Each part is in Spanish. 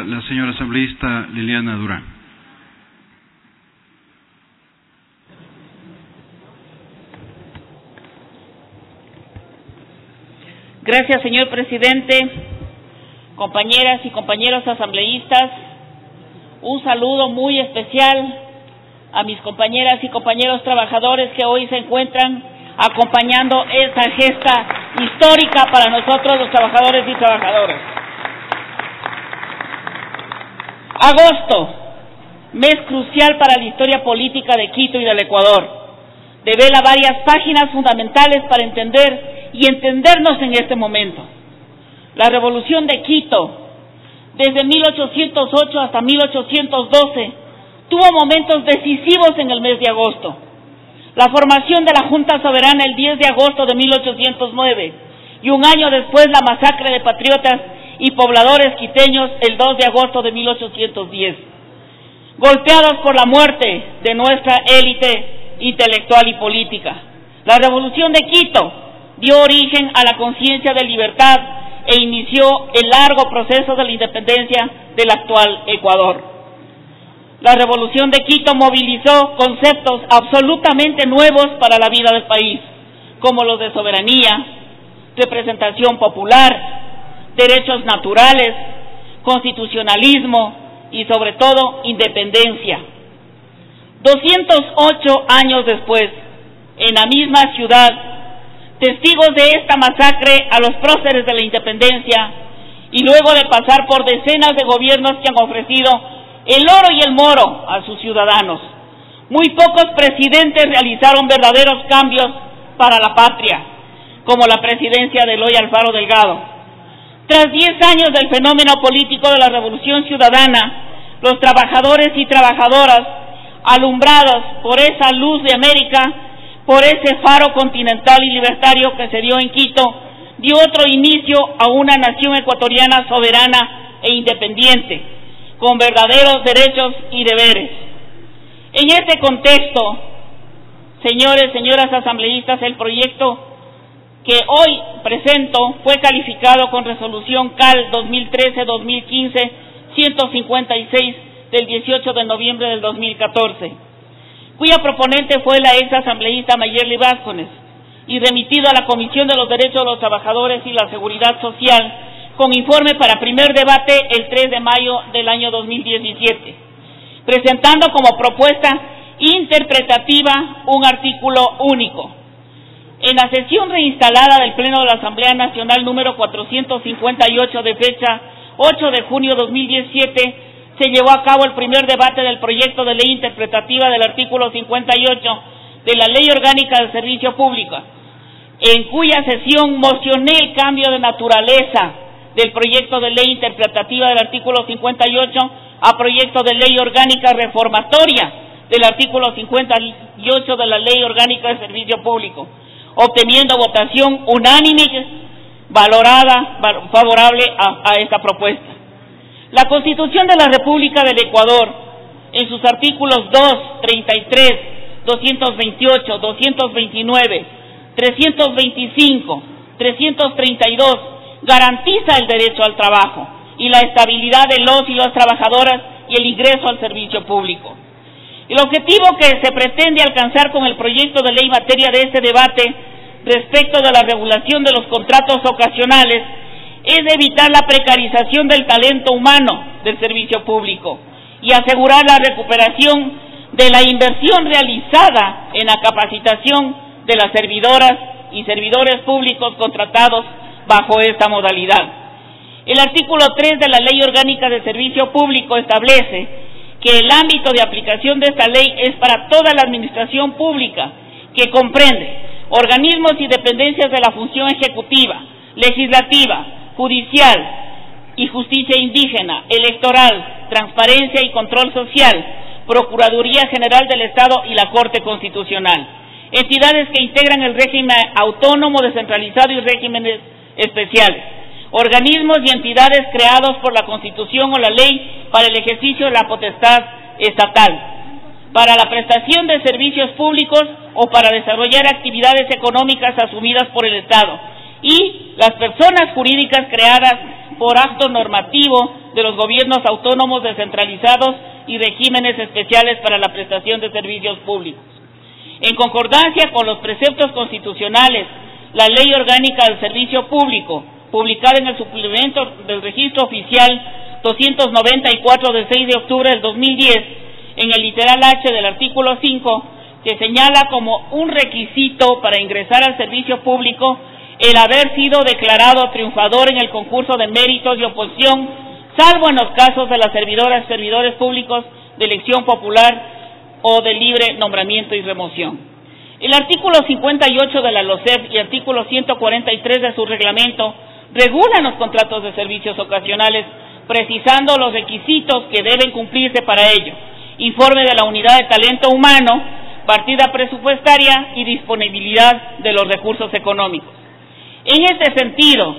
la señora asambleísta Liliana Durán. Gracias, señor presidente, compañeras y compañeros asambleístas. Un saludo muy especial a mis compañeras y compañeros trabajadores que hoy se encuentran acompañando esta gesta histórica para nosotros los trabajadores y trabajadoras. Agosto, mes crucial para la historia política de Quito y del Ecuador. Devela varias páginas fundamentales para entender y entendernos en este momento. La Revolución de Quito, desde 1808 hasta 1812, tuvo momentos decisivos en el mes de agosto. La formación de la Junta Soberana el 10 de agosto de 1809 y un año después la masacre de patriotas y pobladores quiteños el 2 de agosto de 1810. Golpeados por la muerte de nuestra élite intelectual y política. La Revolución de Quito dio origen a la conciencia de libertad e inició el largo proceso de la independencia del actual Ecuador. La Revolución de Quito movilizó conceptos absolutamente nuevos para la vida del país, como los de soberanía, representación popular, derechos naturales, constitucionalismo y sobre todo independencia. 208 años después, en la misma ciudad, testigos de esta masacre a los próceres de la independencia y luego de pasar por decenas de gobiernos que han ofrecido el oro y el moro a sus ciudadanos, muy pocos presidentes realizaron verdaderos cambios para la patria, como la presidencia de Eloy Alfaro Delgado. Tras 10 años del fenómeno político de la Revolución Ciudadana, los trabajadores y trabajadoras, alumbrados por esa luz de América, por ese faro continental y libertario que se dio en Quito, dio otro inicio a una nación ecuatoriana soberana e independiente, con verdaderos derechos y deberes. En este contexto, señores, señoras asambleístas, el proyecto que hoy presento fue calificado con resolución CAL 2013-2015-156 del 18 de noviembre del 2014, cuya proponente fue la ex asambleísta Mayerly Vázquez, y remitido a la Comisión de los Derechos de los Trabajadores y la Seguridad Social, con informe para primer debate el 3 de mayo del año 2017, presentando como propuesta interpretativa un artículo único. En la sesión reinstalada del Pleno de la Asamblea Nacional número 458 de fecha 8 de junio de 2017, se llevó a cabo el primer debate del proyecto de ley interpretativa del artículo 58 de la Ley Orgánica del Servicio Público, en cuya sesión mocioné el cambio de naturaleza del proyecto de ley interpretativa del artículo 58 a proyecto de ley orgánica reformatoria del artículo 58 de la Ley Orgánica del Servicio Público, obteniendo votación unánime valorada favorable a esta propuesta. La Constitución de la República del Ecuador, en sus artículos 2, 33, 228, 229, 325, 332, garantiza el derecho al trabajo y la estabilidad de los y las trabajadoras y el ingreso al servicio público. El objetivo que se pretende alcanzar con el proyecto de ley materia de este debate respecto de la regulación de los contratos ocasionales es evitar la precarización del talento humano del servicio público y asegurar la recuperación de la inversión realizada en la capacitación de las servidoras y servidores públicos contratados bajo esta modalidad. El artículo 3 de la Ley Orgánica de Servicio Público establece que el ámbito de aplicación de esta ley es para toda la administración pública, que comprende organismos y dependencias de la función ejecutiva, legislativa, judicial y justicia indígena, electoral, transparencia y control social, Procuraduría General del Estado y la Corte Constitucional, entidades que integran el régimen autónomo, descentralizado y regímenes especiales, organismos y entidades creados por la Constitución o la ley para el ejercicio de la potestad estatal, para la prestación de servicios públicos o para desarrollar actividades económicas asumidas por el Estado, y las personas jurídicas creadas por acto normativo de los gobiernos autónomos descentralizados y regímenes especiales para la prestación de servicios públicos. En concordancia con los preceptos constitucionales, la Ley Orgánica del Servicio Público, publicada en el suplemento del Registro Oficial 294 del 6 de octubre del 2010, en el literal H del artículo 5, que señala como un requisito para ingresar al servicio público el haber sido declarado triunfador en el concurso de méritos y oposición, salvo en los casos de las servidores públicos de elección popular o de libre nombramiento y remoción. El artículo 58 de la LOCEP y artículo 143 de su reglamento regulan los contratos de servicios ocasionales, precisando los requisitos que deben cumplirse para ello: informe de la unidad de talento humano, partida presupuestaria y disponibilidad de los recursos económicos. En este sentido,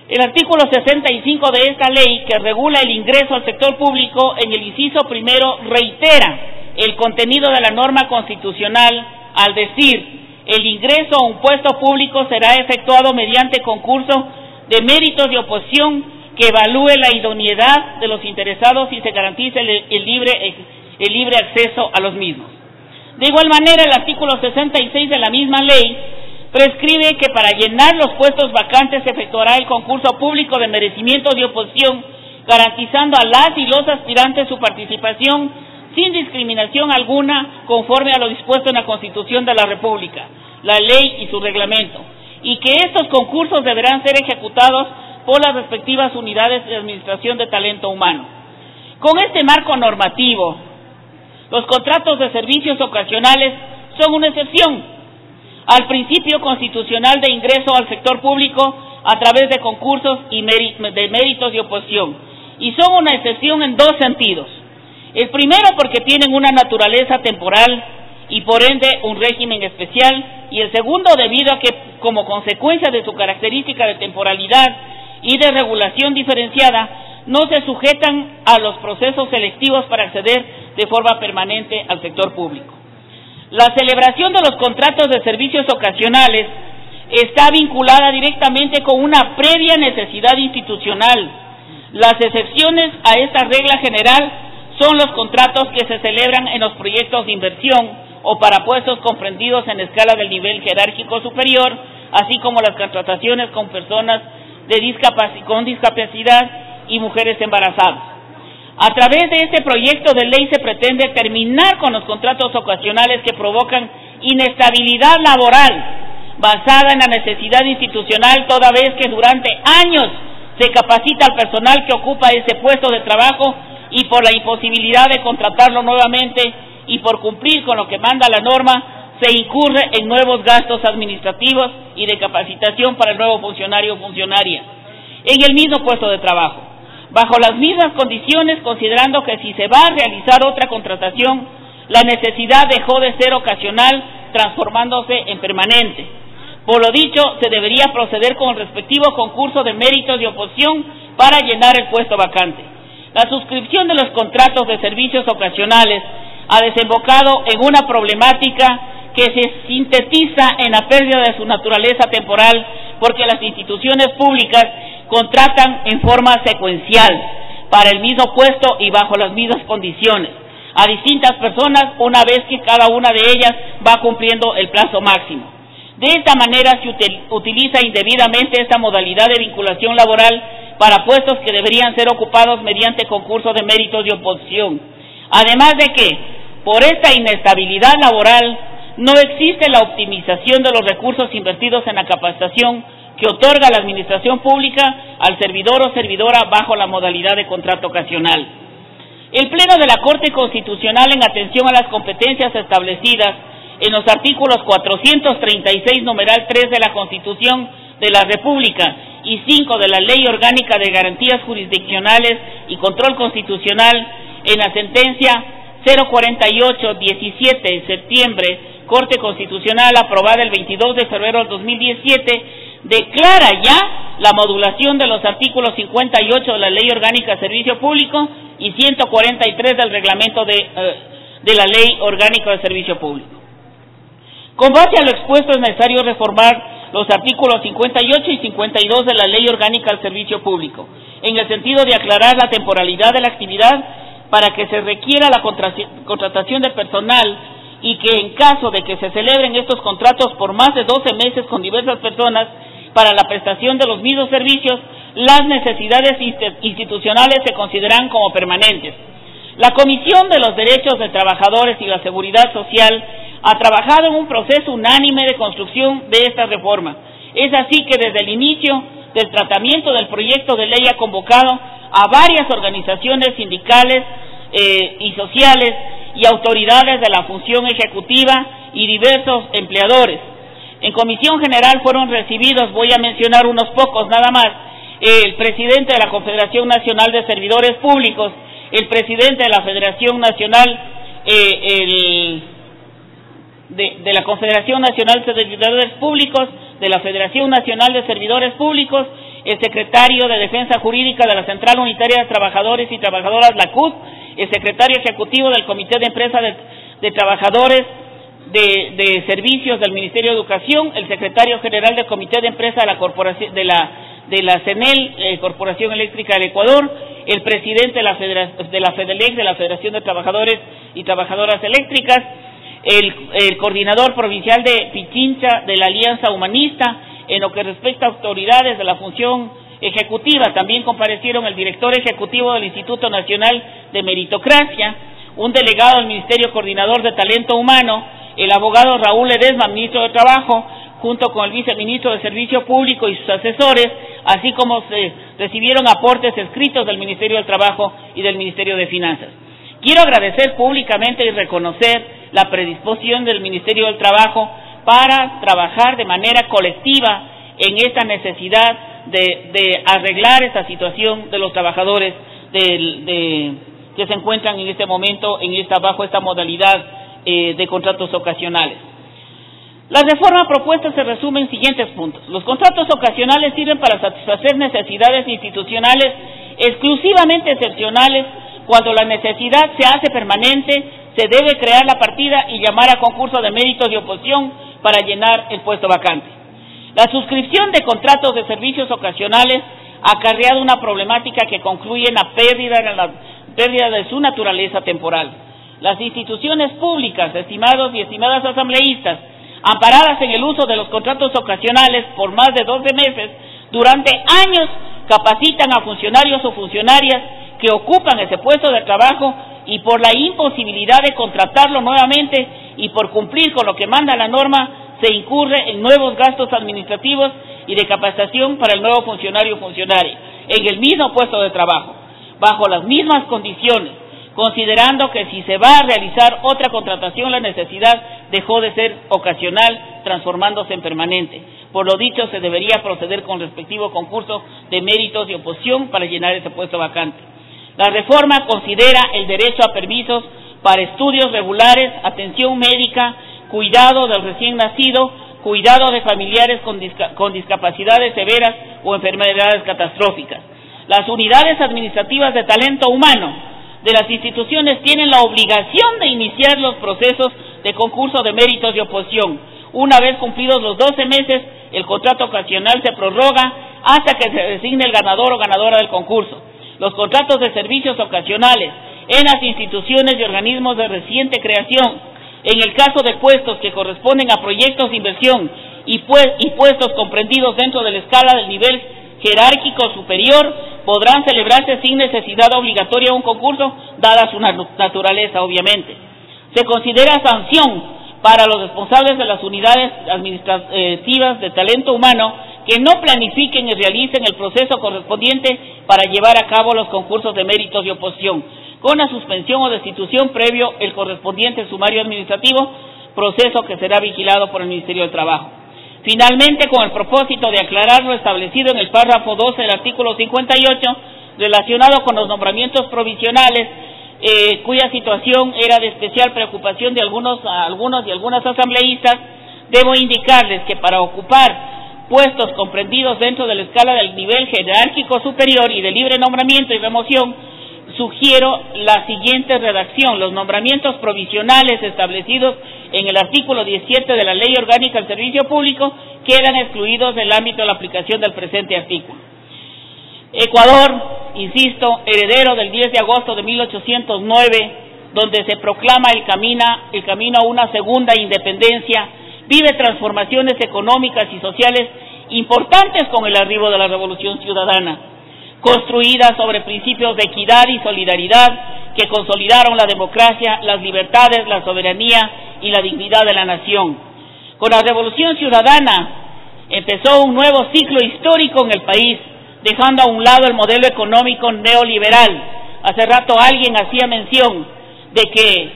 el artículo 65 de esta ley, que regula el ingreso al sector público, en el inciso primero reitera el contenido de la norma constitucional al decir: el ingreso a un puesto público será efectuado mediante concurso de méritos de oposición que evalúe la idoneidad de los interesados y se garantice el libre acceso a los mismos. De igual manera, el artículo 66 de la misma ley prescribe que para llenar los puestos vacantes se efectuará el concurso público de merecimiento de oposición, garantizando a las y los aspirantes su participación sin discriminación alguna, conforme a lo dispuesto en la Constitución de la República, la ley y su reglamento, y que estos concursos deberán ser ejecutados por las respectivas unidades de administración de talento humano. Con este marco normativo, los contratos de servicios ocasionales son una excepción al principio constitucional de ingreso al sector público a través de concursos y de méritos de oposición, y son una excepción en dos sentidos. El primero, porque tienen una naturaleza temporal y por ende un régimen especial, y el segundo, debido a que como consecuencia de su característica de temporalidad y de regulación diferenciada, no se sujetan a los procesos selectivos para acceder de forma permanente al sector público. La celebración de los contratos de servicios ocasionales está vinculada directamente con una previa necesidad institucional. Las excepciones a esta regla general son los contratos que se celebran en los proyectos de inversión o para puestos comprendidos en escala del nivel jerárquico superior, así como las contrataciones con personas con discapacidad y mujeres embarazadas. A través de este proyecto de ley se pretende terminar con los contratos ocasionales que provocan inestabilidad laboral basada en la necesidad institucional, toda vez que durante años se capacita al personal que ocupa ese puesto de trabajo y por la imposibilidad de contratarlo nuevamente y por cumplir con lo que manda la norma, se incurre en nuevos gastos administrativos y de capacitación para el nuevo funcionario o funcionaria en el mismo puesto de trabajo, bajo las mismas condiciones, considerando que si se va a realizar otra contratación, la necesidad dejó de ser ocasional, transformándose en permanente. Por lo dicho, se debería proceder con el respectivo concurso de méritos de oposición para llenar el puesto vacante. La suscripción de los contratos de servicios ocasionales ha desembocado en una problemática que se sintetiza en la pérdida de su naturaleza temporal, porque las instituciones públicas contratan en forma secuencial para el mismo puesto y bajo las mismas condiciones a distintas personas, una vez que cada una de ellas va cumpliendo el plazo máximo. De esta manera se utiliza indebidamente esta modalidad de vinculación laboral para puestos que deberían ser ocupados mediante concurso de méritos de oposición. Además de que, por esta inestabilidad laboral, no existe la optimización de los recursos invertidos en la capacitación que otorga la administración pública al servidor o servidora bajo la modalidad de contrato ocasional. El Pleno de la Corte Constitucional, en atención a las competencias establecidas en los artículos 436, numeral 3 de la Constitución de la República y 5 de la Ley Orgánica de Garantías Jurisdiccionales y Control Constitucional, en la sentencia 048-17 de septiembre, Corte Constitucional, aprobada el 22 de febrero del 2017, declara ya la modulación de los artículos 58 de la Ley Orgánica de Servicio Público y 143 del Reglamento de la Ley Orgánica de Servicio Público. Con base a lo expuesto, es necesario reformar los artículos 58 y 52 de la Ley Orgánica del Servicio Público, en el sentido de aclarar la temporalidad de la actividad para que se requiera la contratación de personal y que en caso de que se celebren estos contratos por más de 12 meses con diversas personas para la prestación de los mismos servicios, las necesidades institucionales se consideran como permanentes. La Comisión de los Derechos de Trabajadores y la Seguridad Social ha trabajado en un proceso unánime de construcción de esta reforma. Es así que desde el inicio del tratamiento del proyecto de ley ha convocado a varias organizaciones sindicales y sociales y autoridades de la función ejecutiva y diversos empleadores. En Comisión General fueron recibidos, voy a mencionar unos pocos nada más, el presidente de la Confederación Nacional de Servidores Públicos, el presidente de la Federación Nacional de la Confederación Nacional de Servidores Públicos, de la Federación Nacional de Servidores Públicos, el secretario de Defensa Jurídica de la Central Unitaria de Trabajadores y Trabajadoras, la CUT, el secretario ejecutivo del Comité de Empresa de Trabajadores de Servicios del Ministerio de Educación, el secretario general del Comité de Empresa de la Corporación de la CENEL, Corporación Eléctrica del Ecuador, el presidente de la FEDELEC, de la Federación de Trabajadores y Trabajadoras Eléctricas, el coordinador provincial de Pichincha de la Alianza Humanista. En lo que respecta a autoridades de la función ejecutiva, también comparecieron el director ejecutivo del Instituto Nacional de Meritocracia, un delegado del Ministerio Coordinador de Talento Humano, el abogado Raúl Ledesma, ministro de Trabajo, junto con el viceministro de Servicio Público y sus asesores, así como se recibieron aportes escritos del Ministerio del Trabajo y del Ministerio de Finanzas. Quiero agradecer públicamente y reconocer la predisposición del Ministerio del Trabajo para trabajar de manera colectiva en esta necesidad de arreglar esta situación de los trabajadores que se encuentran en este momento bajo esta modalidad de contratos ocasionales. La reforma propuesta se resume en siguientes puntos. Los contratos ocasionales sirven para satisfacer necesidades institucionales exclusivamente excepcionales. Cuando la necesidad se hace permanente, se debe crear la partida y llamar a concurso de méritos de oposición para llenar el puesto vacante. La suscripción de contratos de servicios ocasionales ha acarreado una problemática que concluye en la pérdida de su naturaleza temporal. Las instituciones públicas, estimados y estimadas asambleístas, amparadas en el uso de los contratos ocasionales por más de 12 meses, durante años capacitan a funcionarios o funcionarias que ocupan ese puesto de trabajo y por la imposibilidad de contratarlo nuevamente y por cumplir con lo que manda la norma, se incurre en nuevos gastos administrativos y de capacitación para el nuevo funcionario o funcionaria en el mismo puesto de trabajo, bajo las mismas condiciones, considerando que si se va a realizar otra contratación, la necesidad dejó de ser ocasional, transformándose en permanente. Por lo dicho, se debería proceder con respectivo concurso de méritos y oposición para llenar ese puesto vacante. La reforma considera el derecho a permisos para estudios regulares, atención médica, cuidado del recién nacido, cuidado de familiares con discapacidades severas o enfermedades catastróficas. Las unidades administrativas de talento humano de las instituciones tienen la obligación de iniciar los procesos de concurso de méritos de oposición. Una vez cumplidos los 12 meses, el contrato ocasional se prorroga hasta que se designe el ganador o ganadora del concurso. Los contratos de servicios ocasionales en las instituciones y organismos de reciente creación, en el caso de puestos que corresponden a proyectos de inversión y puestos comprendidos dentro de la escala del nivel jerárquico superior, podrán celebrarse sin necesidad obligatoria de un concurso, dada su naturaleza, obviamente. Se considera sanción para los responsables de las unidades administrativas de talento humano que no planifiquen y realicen el proceso correspondiente para llevar a cabo los concursos de méritos de oposición, con la suspensión o destitución previo el correspondiente sumario administrativo, proceso que será vigilado por el Ministerio del Trabajo. Finalmente, con el propósito de aclarar lo establecido en el párrafo 12 del artículo 58, relacionado con los nombramientos provisionales, cuya situación era de especial preocupación de algunos y algunas asambleístas, debo indicarles que para ocupar puestos comprendidos dentro de la escala del nivel jerárquico superior y de libre nombramiento y remoción, sugiero la siguiente redacción: los nombramientos provisionales establecidos en el artículo 17 de la Ley Orgánica del Servicio Público quedan excluidos del ámbito de la aplicación del presente artículo. Ecuador, insisto, heredero del 10 de agosto de 1809, donde se proclama el camino a una segunda independencia, vive transformaciones económicas y sociales importantes con el arribo de la Revolución Ciudadana, construida sobre principios de equidad y solidaridad que consolidaron la democracia, las libertades, la soberanía y la dignidad de la nación. Con la Revolución Ciudadana empezó un nuevo ciclo histórico en el país, dejando a un lado el modelo económico neoliberal. Hace rato alguien hacía mención de que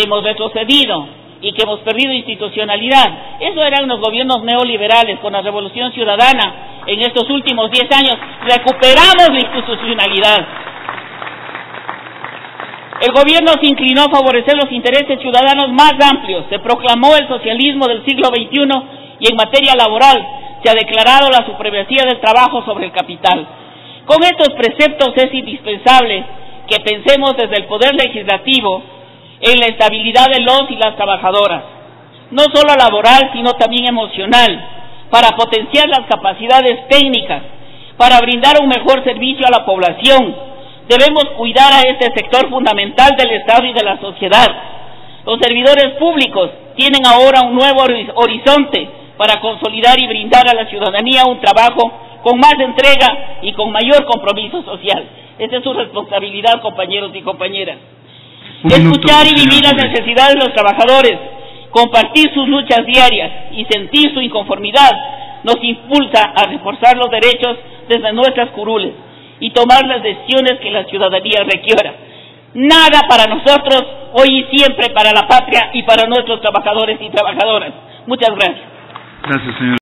hemos retrocedido y que hemos perdido institucionalidad. Eso eran los gobiernos neoliberales. Con la Revolución Ciudadana, en estos últimos 10 años, recuperamos la institucionalidad. El gobierno se inclinó a favorecer los intereses ciudadanos más amplios, se proclamó el socialismo del siglo XXI y en materia laboral se ha declarado la supremacía del trabajo sobre el capital. Con estos preceptos es indispensable que pensemos desde el Poder Legislativo en la estabilidad de los y las trabajadoras, no solo laboral, sino también emocional, para potenciar las capacidades técnicas, para brindar un mejor servicio a la población. Debemos cuidar a este sector fundamental del Estado y de la sociedad. Los servidores públicos tienen ahora un nuevo horizonte para consolidar y brindar a la ciudadanía un trabajo con más entrega y con mayor compromiso social. Esa es su responsabilidad, compañeros y compañeras. Escuchar y vivir las necesidades de los trabajadores, compartir sus luchas diarias y sentir su inconformidad nos impulsa a reforzar los derechos desde nuestras curules y tomar las decisiones que la ciudadanía requiera. Nada para nosotros, hoy y siempre para la patria y para nuestros trabajadores y trabajadoras. Muchas gracias. Gracias, señor.